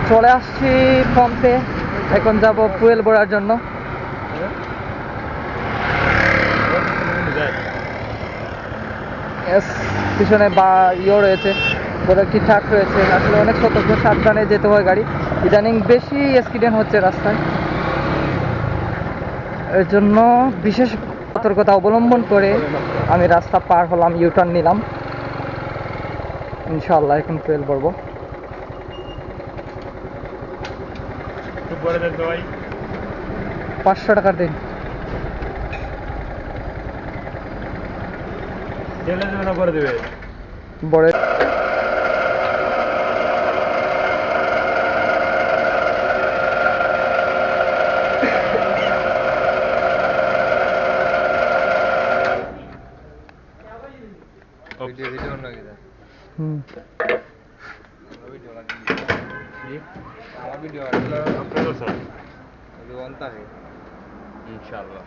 চলে আসছি পাম্পে, এখন যাব ফুয়েল ভরার জন্য। পিছনে বা রয়েছে, বলে ঠিকঠাক রয়েছে। আসলে অনেক সতর্ক সাবধানে যেতে হয় গাড়ি, ইদানিং বেশি অ্যাক্সিডেন্ট হচ্ছে রাস্তায়, এর জন্য বিশেষ সতর্কতা অবলম্বন করে আমি রাস্তা পার হলাম, ইউটার্ন নিলাম। ইনশাআল্লাহ এখন ফুয়েল ভরবো। 500 টাকা দিন। করে দেবে বড় इंशाल्लाह